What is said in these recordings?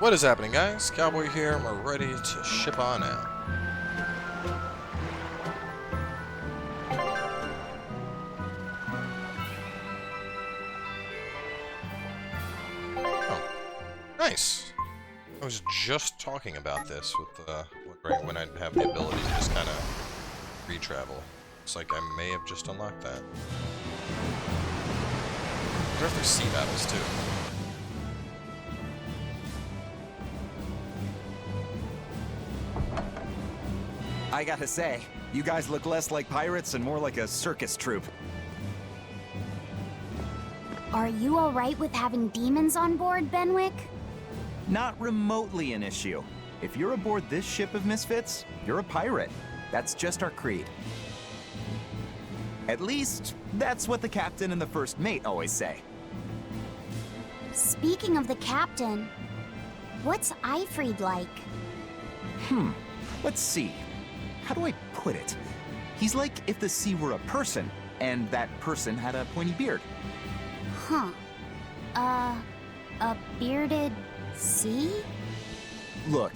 What is happening, guys? Cowboy here, and we're ready to ship on out. Oh, nice. I was just talking about this with wondering when I'd have the ability to just kind of re-travel. It's like I may have just unlocked that. I wonder if there's sea battles too. I gotta say, you guys look less like pirates and more like a circus troupe. Are you alright with having demons on board, Benwick? Not remotely an issue. If you're aboard this ship of misfits, you're a pirate. That's just our creed. At least, that's what the captain and the first mate always say. Speaking of the captain, what's Ifried like? Let's see. How do I put it? He's like if the sea were a person, and that person had a pointy beard. Huh. A bearded sea? Look,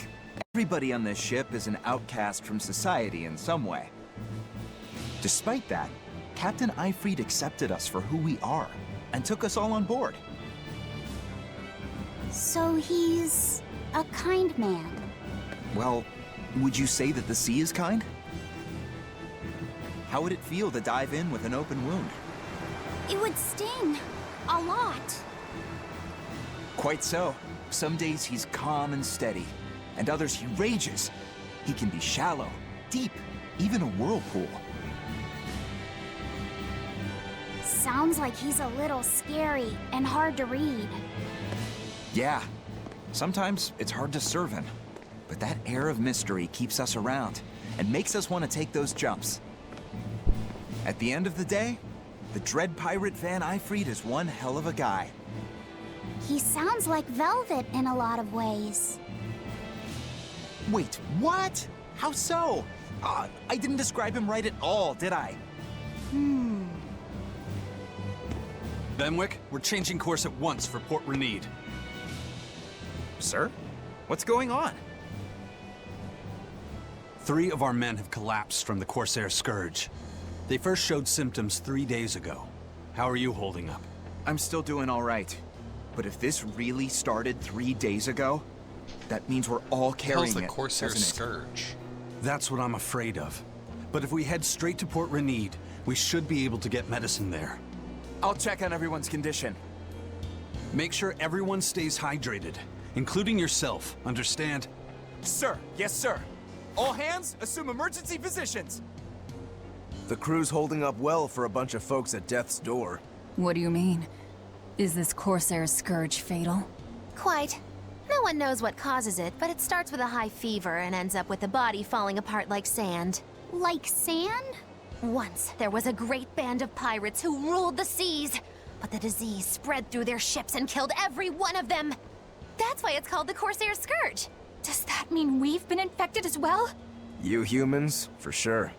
everybody on this ship is an outcast from society in some way. Despite that, Captain Ifried accepted us for who we are, and took us all on board. So he's a kind man. Well, would you say that the sea is kind? How would it feel to dive in with an open wound? It would sting. A lot. Quite so. Some days he's calm and steady, and others he rages. He can be shallow, deep, even a whirlpool. Sounds like he's a little scary and hard to read. Yeah, sometimes it's hard to serve him, but that air of mystery keeps us around and makes us want to take those jumps. At the end of the day, the dread pirate Van Ifried is one hell of a guy. He sounds like Velvet in a lot of ways. Wait, what? How so? I didn't describe him right at all, did I? Benwick, we're changing course at once for Port Renede. Sir? What's going on? 3 of our men have collapsed from the Corsair Scourge. They first showed symptoms 3 days ago. How are you holding up? I'm still doing all right. But if this really started 3 days ago, that means we're all carrying How's the it, Corsair doesn't it? Scourge? That's what I'm afraid of. But if we head straight to Port Renede, we should be able to get medicine there. I'll check on everyone's condition. Make sure everyone stays hydrated, including yourself, understand? Sir, yes sir. All hands, assume emergency positions. The crew's holding up well for a bunch of folks at death's door. What do you mean? Is this Corsair Scourge fatal? Quite. No one knows what causes it, but it starts with a high fever and ends up with the body falling apart like sand. Like sand? Once, there was a great band of pirates who ruled the seas, but the disease spread through their ships and killed every one of them. That's why it's called the Corsair Scourge. Does that mean we've been infected as well? You humans, for sure.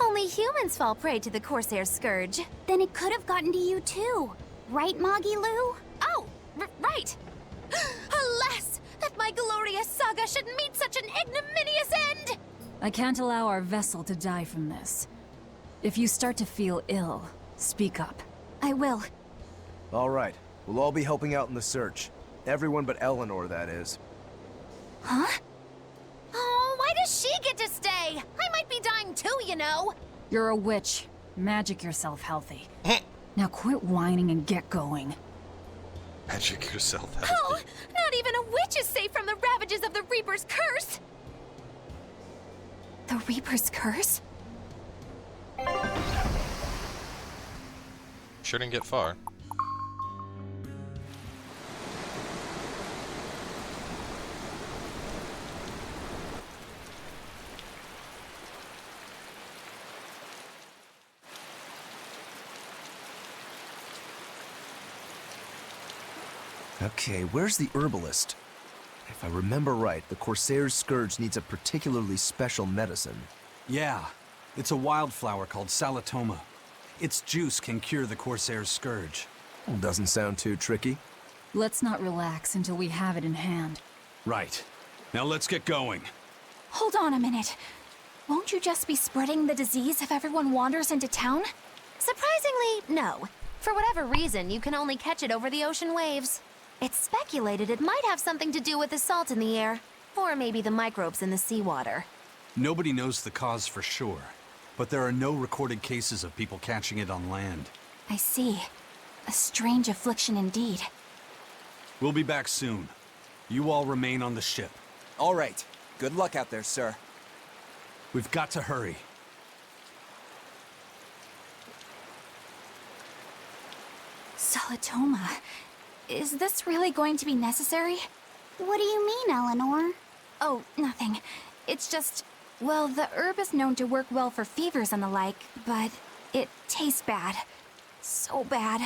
Only humans fall prey to the Corsair Scourge. Then it could have gotten to you too. Right, Moggy Lou? Oh, right! Alas, that my glorious saga should meet such an ignominious end! I can't allow our vessel to die from this. If you start to feel ill, speak up. I will. All right, we'll all be helping out in the search. Everyone but Eleanor, that is. Huh? Oh, why does she get to stay? I might be dying too, you know. You're a witch. Magic yourself healthy. Now quit whining and get going. Magic yourself out. Oh, not even a witch is safe from the ravages of the Reaper's curse! The Reaper's curse? Sure didn't get far. Okay, where's the herbalist? If I remember right, the Corsair's Scourge needs a particularly special medicine. Yeah, it's a wildflower called Salatoma. Its juice can cure the Corsair's Scourge. Doesn't sound too tricky. Let's not relax until we have it in hand. Right. Now let's get going. Hold on a minute. Won't you just be spreading the disease if everyone wanders into town? Surprisingly, no. For whatever reason, you can only catch it over the ocean waves. It's speculated it might have something to do with the salt in the air, or maybe the microbes in the seawater. Nobody knows the cause for sure, but there are no recorded cases of people catching it on land. I see. A strange affliction indeed. We'll be back soon. You all remain on the ship. All right. Good luck out there, sir. We've got to hurry. Solitoma. Is this really going to be necessary? What do you mean, Eleanor? Oh, nothing. It's just, well, the herb is known to work well for fevers and the like, but it tastes bad. So bad.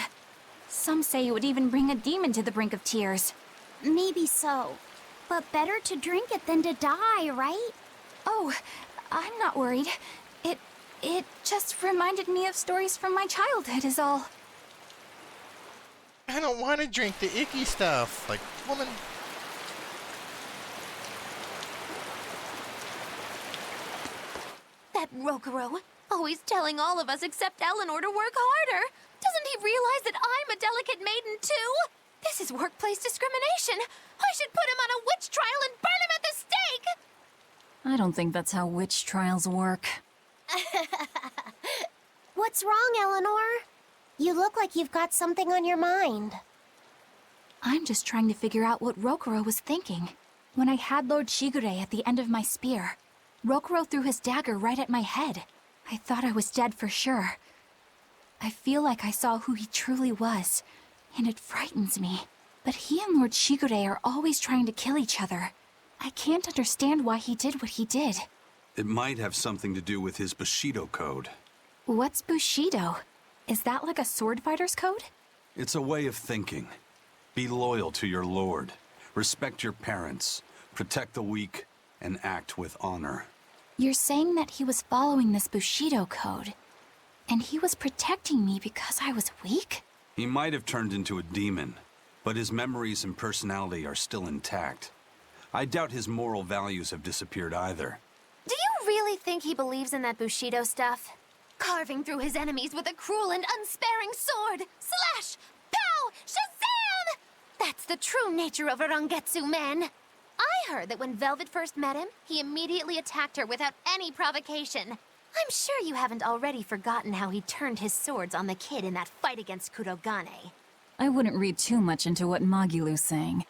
Some say it would even bring a demon to the brink of tears. Maybe so. But better to drink it than to die, right? Oh, I'm not worried. It just reminded me of stories from my childhood is all. I don't want to drink the icky stuff. Like, woman. That Rokuro, always telling all of us except Eleanor to work harder. Doesn't he realize that I'm a delicate maiden too? This is workplace discrimination. I should put him on a witch trial and burn him at the stake! I don't think that's how witch trials work. What's wrong, Eleanor? You look like you've got something on your mind. I'm just trying to figure out what Rokuro was thinking. When I had Lord Shigure at the end of my spear, Rokuro threw his dagger right at my head. I thought I was dead for sure. I feel like I saw who he truly was, and it frightens me. But he and Lord Shigure are always trying to kill each other. I can't understand why he did what he did. It might have something to do with his Bushido code. What's Bushido? Is that like a sword fighter's code? It's a way of thinking. Be loyal to your lord. Respect your parents. Protect the weak. And act with honor. You're saying that he was following this Bushido code, and he was protecting me because I was weak? He might have turned into a demon, but his memories and personality are still intact. I doubt his moral values have disappeared either. Do you really think he believes in that Bushido stuff? Carving through his enemies with a cruel and unsparing sword! Slash! Pow! Shazam! That's the true nature of a Rangetsu man! I heard that when Velvet first met him, he immediately attacked her without any provocation. I'm sure you haven't already forgotten how he turned his swords on the kid in that fight against Kurogane. I wouldn't read too much into what Magilu's saying.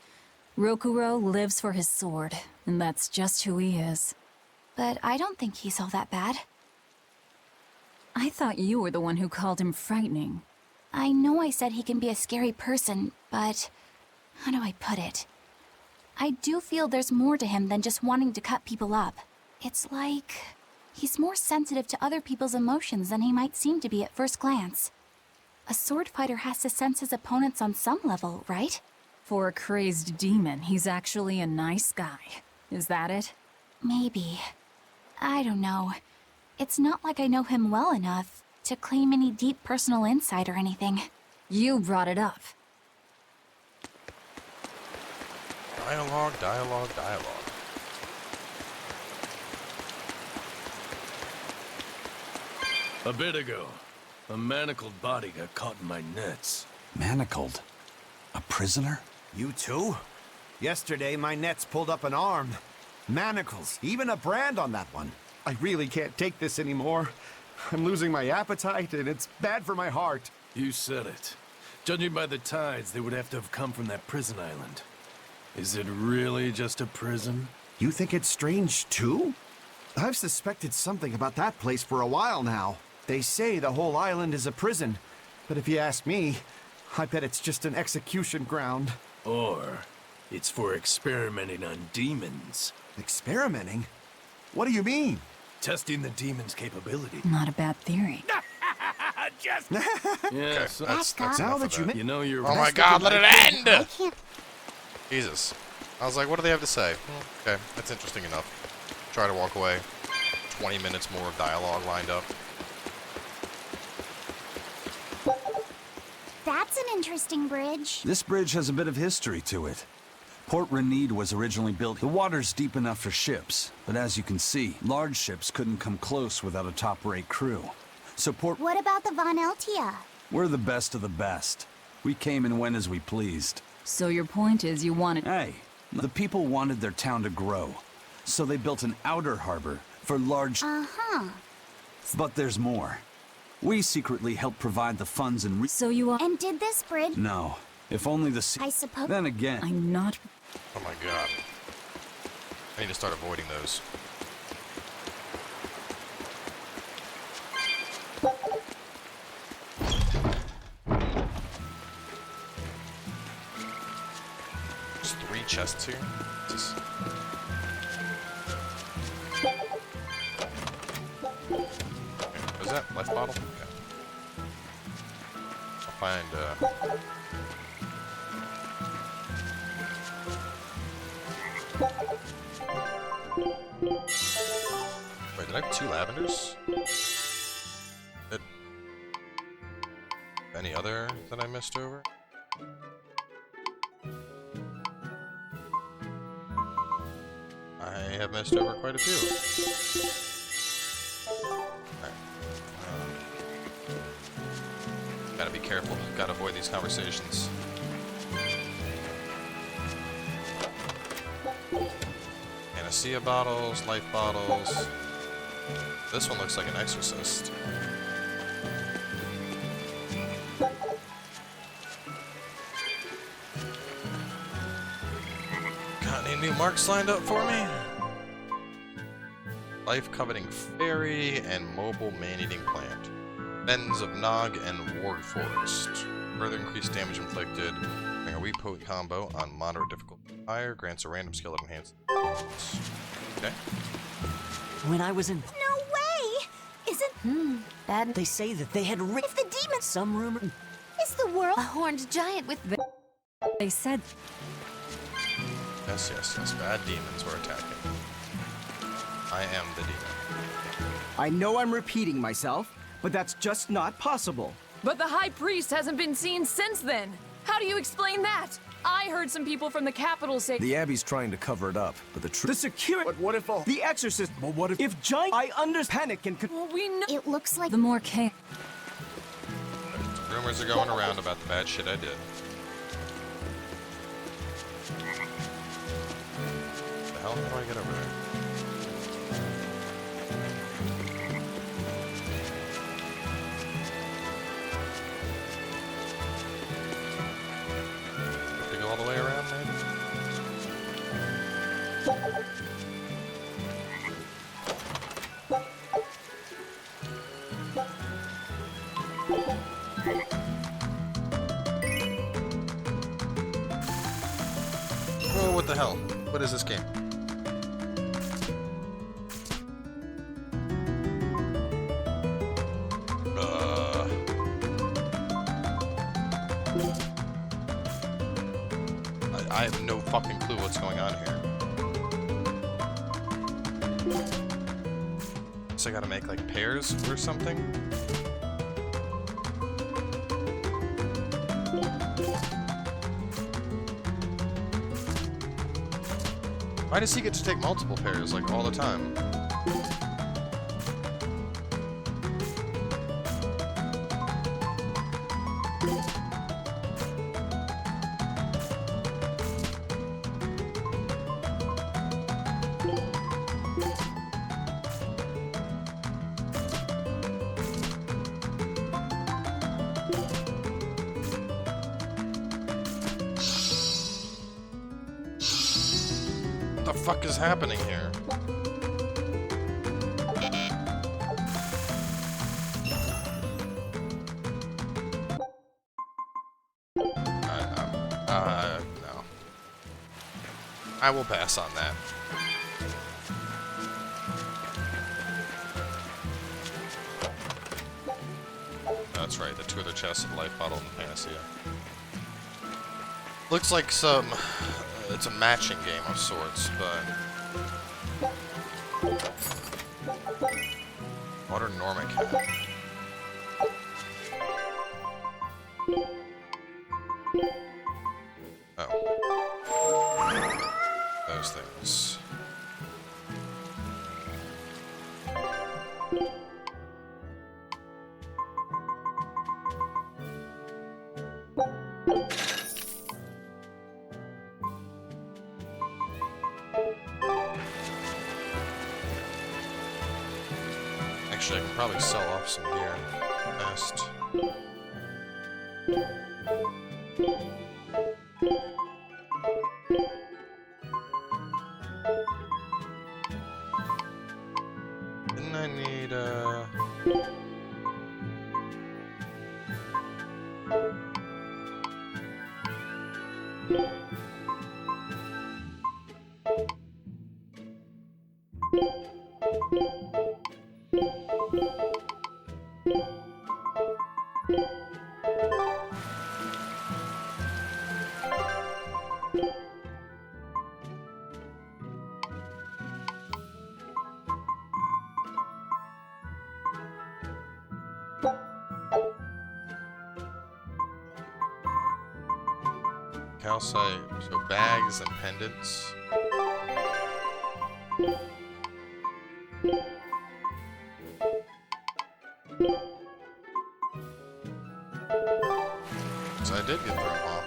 Rokuro lives for his sword, and that's just who he is. But I don't think he's all that bad. I thought you were the one who called him frightening. I know I said he can be a scary person, but how do I put it? I do feel there's more to him than just wanting to cut people up. It's like he's more sensitive to other people's emotions than he might seem to be at first glance. A sword fighter has to sense his opponents on some level, right? For a crazed demon, he's actually a nice guy. Is that it? Maybe. I don't know. It's not like I know him well enough to claim any deep personal insight or anything. You brought it up. Dialogue, dialogue, dialogue. A bit ago, a manacled body got caught in my nets. Manacled? A prisoner? You too? Yesterday, my nets pulled up an arm. Manacles, even a brand on that one. I really can't take this anymore. I'm losing my appetite, and it's bad for my heart. You said it. Judging by the tides, they would have to have come from that prison island. Is it really just a prison? You think it's strange, too? I've suspected something about that place for a while now. They say the whole island is a prison, but if you ask me, I bet it's just an execution ground. Or it's for experimenting on demons. Experimenting? What do you mean? Testing the demon's capability. Not a bad theory. Just... Okay, Yes, that's now enough that of you you know you're... Oh my god, let it end! Jesus. I was like, what do they have to say? Okay, that's interesting enough. Try to walk away. 20 minutes more of dialogue lined up. That's an interesting bridge. This bridge has a bit of history to it. Port Renede was originally built. The water's deep enough for ships, but as you can see, large ships couldn't come close without a top-rate crew. So What about the Von Eltia? We're the best of the best. We came and went as we pleased. So your point is you wanted... Hey, the people wanted their town to grow, so they built an outer harbor for large... Uh-huh. But there's more. We secretly helped provide the funds and So you are... And did this bridge... No, if only the I suppose... Then again... I'm not... Oh my god. I need to start avoiding those. There's 3 chests here. Just... Was that life bottle? Okay. I'll find Wait, did I have 2 lavenders? Did... Any other that I missed over? I have missed over quite a few. Alright. Gotta be careful. Gotta avoid these conversations. Panacea bottles, life bottles. This one looks like an exorcist. Got any new marks lined up for me? Life-coveting fairy and mobile man-eating plant. Bends of Nog and Ward Forest. Further increased damage inflicted. Having a weak potent combo on moderate difficulty. Higher grants a random skill that enhances. Okay. When I was in... No way! Isn't... Bad. They say that they had ripped... If the demon... Some rumor... Is the world... A horned giant with... They said... Yes, yes, yes. Bad demons were attacking. I am the demon. I know I'm repeating myself, but that's just not possible. But the High Priest hasn't been seen since then. How do you explain that? I heard some people from the capital say... The Abbey's trying to cover it up, but the truth... The security... But what if all... The exorcist... Well, what if giant... I panic and... Well, we know... It looks like... The more chaos... Rumors are going around about the bad shit I did. The hell? How do I get over there? To go all the way around, maybe? Oh, what the hell? What is this game? I have no fucking clue what's going on here. So I gotta make like pairs or something? Why does he get to take multiple pairs like all the time? What the fuck is happening here? No. I will pass on that. That's right, the 2 other chests of life bottle and the panacea. Looks like some... it's a matching game of sorts, but... Water Normic hat. Oh. these things. Actually, I can probably sell off some gear fast. Didn't I need, calcite, so bags and pendants. So I did get through them all.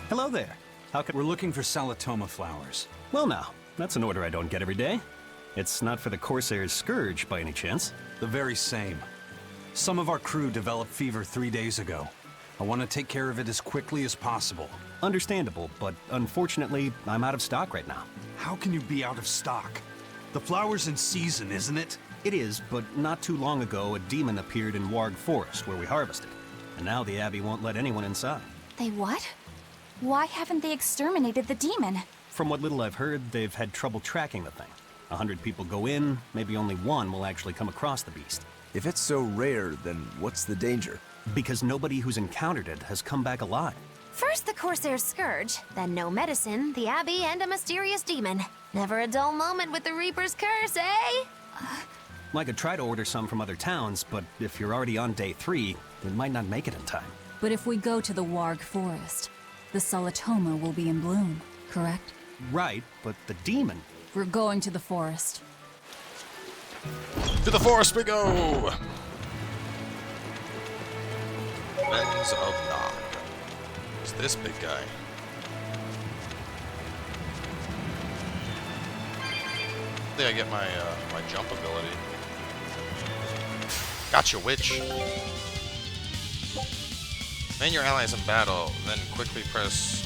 Hello there. How can... We're looking for Salatoma flowers. Well now, that's an order I don't get every day. It's not for the Corsair's Scourge, by any chance. The very same. Some of our crew developed fever 3 days ago. I want to take care of it as quickly as possible. Understandable, but unfortunately, I'm out of stock right now. How can you be out of stock? The flower's in season, isn't it? It is, but not too long ago, a demon appeared in Warg Forest, where we harvested. And now the Abbey won't let anyone inside. They what? Why haven't they exterminated the demon? From what little I've heard, they've had trouble tracking the thing. 100 people go in, maybe only one will actually come across the beast. If it's so rare, then what's the danger? Because nobody who's encountered it has come back alive. First the Corsair's Scourge, then no medicine, the Abbey, and a mysterious demon. Never a dull moment with the Reaper's curse, eh? I could try to order some from other towns, but if you're already on day 3, we might not make it in time. But if we go to the Warg Forest, the Salatoma will be in bloom, correct? Right, but the demon... We're going to the forest. To the forest we go! Lens of Nog. It's this big guy. I think I get my my jump ability. Gotcha, witch! Man your allies in battle, then quickly press...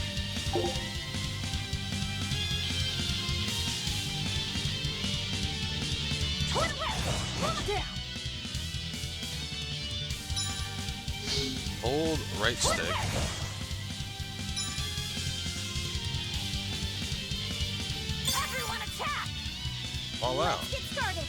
Hold right stick. Everyone attack! Fall out. Get started!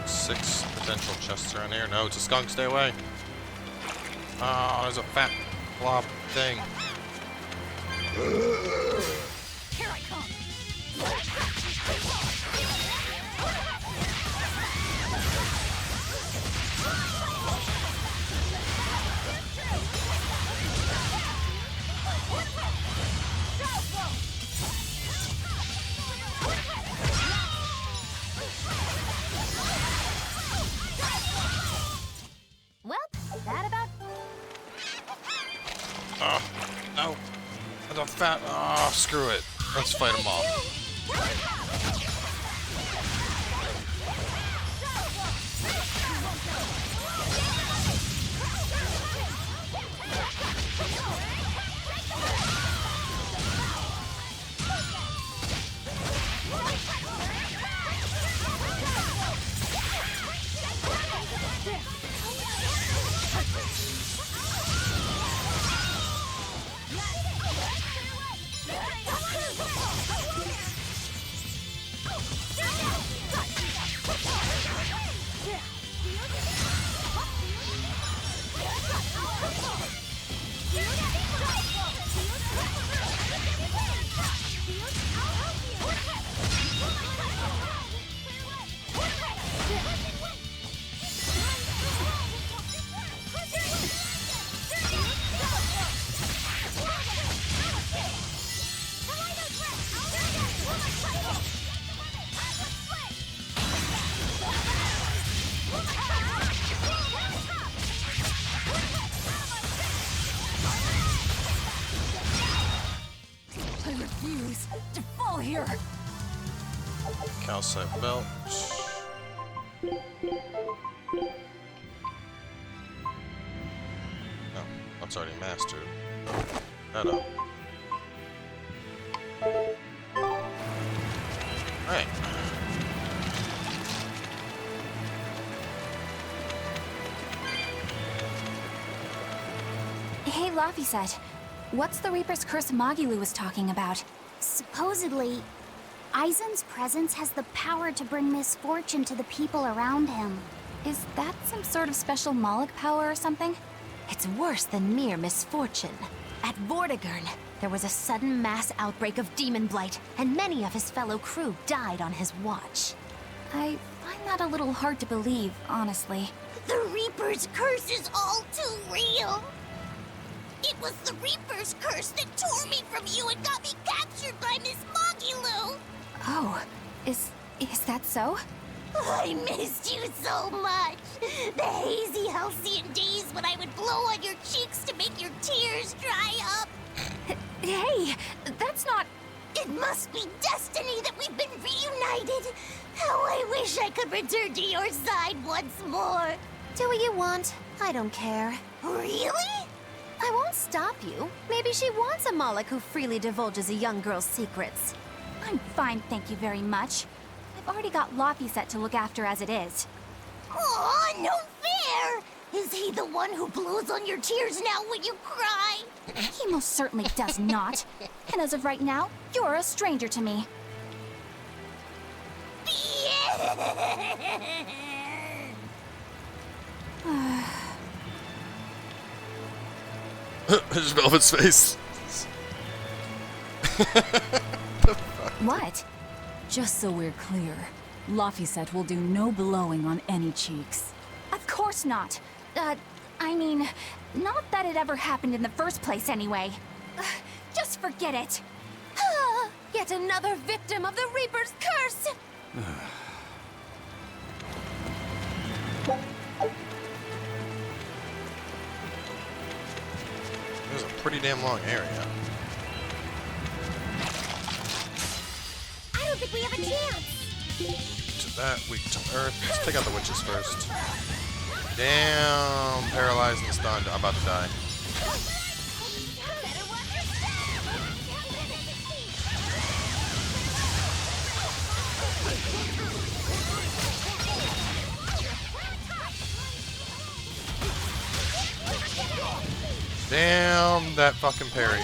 Six potential chests around here. No, it's a skunk. Stay away. Oh, there's a fat blob thing. Here I come! Well, that about... Oh, no. There's a fat... Oh, screw it. Let's fight them off. calcite belt. No, that's already mastered. That up. Alright. Hey, Laphicet. What's the Reaper's Curse Magilu was talking about? Supposedly, Aizen's presence has the power to bring misfortune to the people around him. Is that some sort of special Moloch power or something? It's worse than mere misfortune. At Vortigern, there was a sudden mass outbreak of demon blight, and many of his fellow crew died on his watch. I find that a little hard to believe, honestly. The Reaper's curse is all too real. It was the Reaper's curse that tore me from you and got me captured by Miss Magilu. Oh, is that so? I missed you so much. The hazy halcyon days when I would blow on your cheeks to make your tears dry up. Hey, that's not... It must be destiny that we've been reunited. How I wish I could return to your side once more. Do what you want. I don't care. Really? I won't stop you. Maybe she wants a Moloch who freely divulges a young girl's secrets. I'm fine, thank you very much. I've already got Laphicet to look after as it is. Aw, no fair! Is he the one who blows on your tears now when you cry? He most certainly does not. And as of right now, you're a stranger to me. I just fell off his face. What? Just so we're clear, Laphicet will do no blowing on any cheeks. Of course not. I mean, not that it ever happened in the first place anyway. Just forget it. Yet another victim of the Reaper's curse! This is a pretty damn long area. I don't think we have a chance. To that, weak to earth. Let's take out the witches first. Damn, paralyzed and stunned. I'm about to die. Damn, that fucking parry.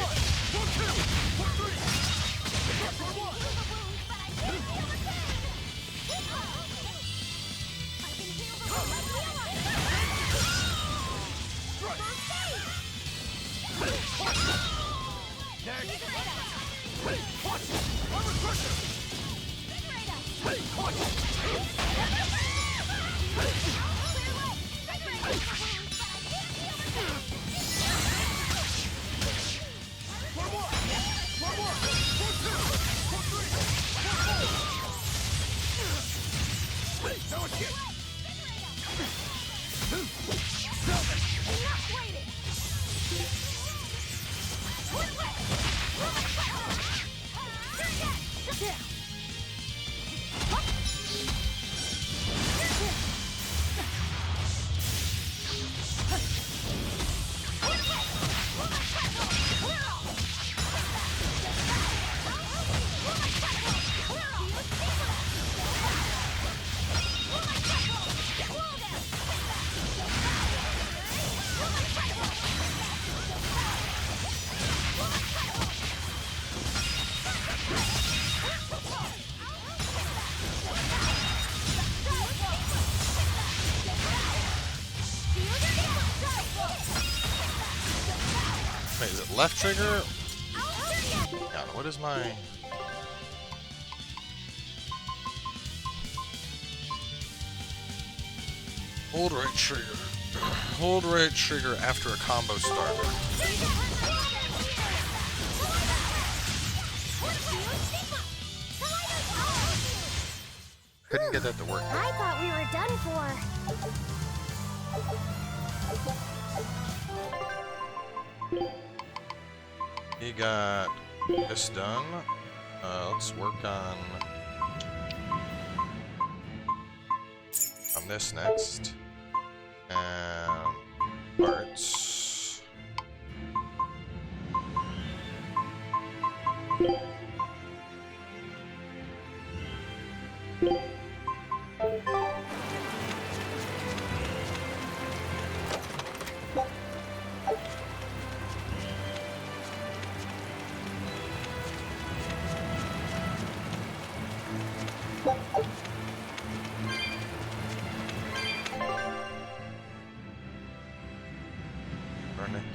Wait, is it left trigger? God, what is my... Hold right trigger. Hold right trigger after a combo starter. Couldn't get that to work. I thought we were done for. He got this done. Let's work on on this next. And parts.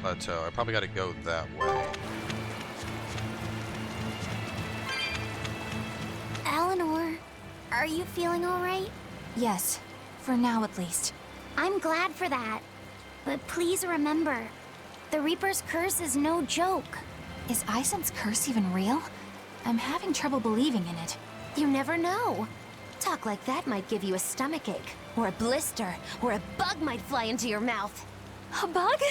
Plateau. I probably got to go that way. Eleanor, are you feeling all right? Yes, for now at least. I'm glad for that. But please remember, the Reaper's curse is no joke. Is Isen's curse even real? I'm having trouble believing in it. You never know. Talk like that might give you a stomachache, or a blister, or a bug might fly into your mouth. A bug?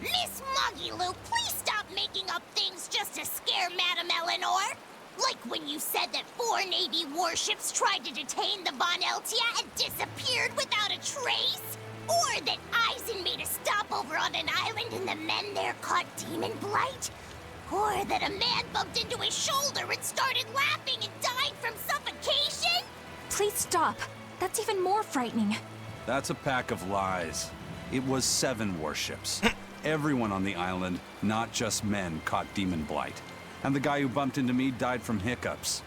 Miss Moggy-Lou, please stop making up things just to scare Madame Eleanor. Like when you said that 4 Navy warships tried to detain the Von Eltia and disappeared without a trace. Or that Eisen made a stopover on an island and the men there caught demon blight. Or that a man bumped into his shoulder and started laughing and died from suffocation. Please stop. That's even more frightening. That's a pack of lies. It was 7 warships. Everyone on the island, not just men, caught demon blight. And the guy who bumped into me died from hiccups.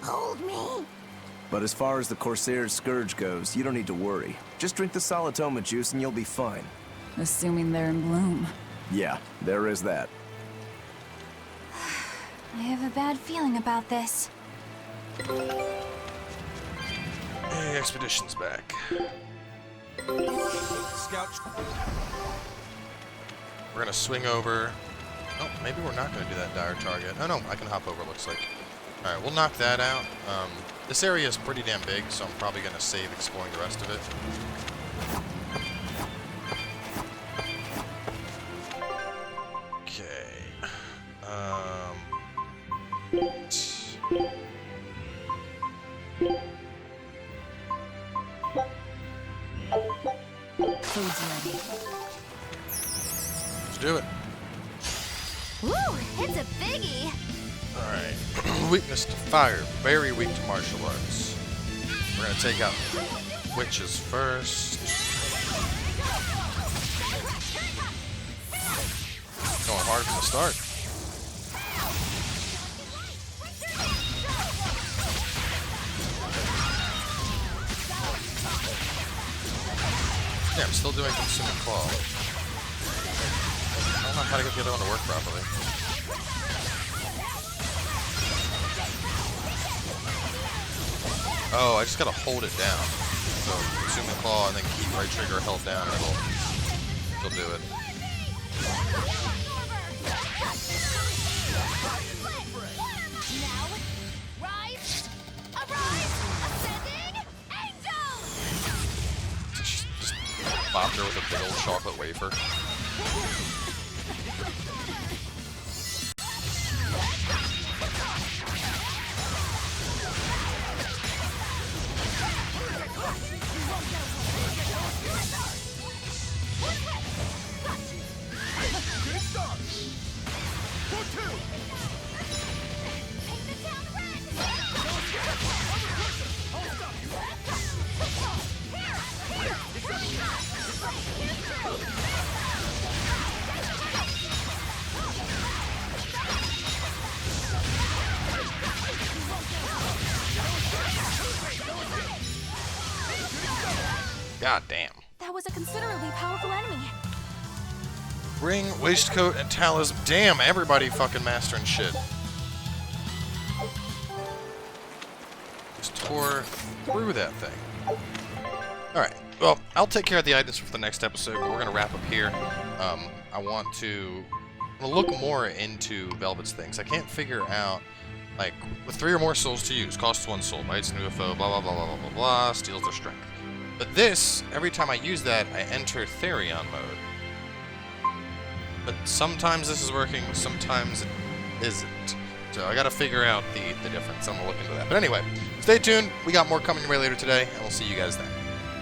Hold me. But as far as the Corsair's Scourge goes, you don't need to worry. Just drink the Solitoma juice and you'll be fine. Assuming they're in bloom. Yeah, there is that. I have a bad feeling about this. Hey, expedition's back. Scout. We're gonna swing over. Oh, maybe we're not gonna do that dire target. Oh no, I can hop over, looks like. Alright, we'll knock that out. This area is pretty damn big, so I'm probably gonna save exploring the rest of it. Okay. Food's ready. Let's do it. Woo! It's a biggie! Alright. Weakness to fire. Very weak to martial arts. We're gonna take out witches first. Going hard from the start. Yeah, I'm still doing Consuming Claw. I don't know how to get the other one to work properly. Oh, I just gotta hold it down. So, Consuming Claw and then keep right trigger held down and it'll do it. Bopped her with a big old chocolate wafer. God damn. That was a considerably powerful enemy. Ring, waistcoat, and talisman. Damn, everybody fucking mastering shit. Just tore through that thing. Alright, well, I'll take care of the items for the next episode, but we're going to wrap up here. I want to look more into Velvet's things. I can't figure out, like, with 3 or more souls to use, costs 1 soul, bites an UFO, blah blah blah blah blah blah blah, steals their strength. But this, every time I use that, I enter Therion mode. But sometimes this is working, sometimes it isn't. So I gotta figure out the difference. I'm gonna look into that. But anyway, Stay tuned. We got more coming your way later today, and we'll see you guys then.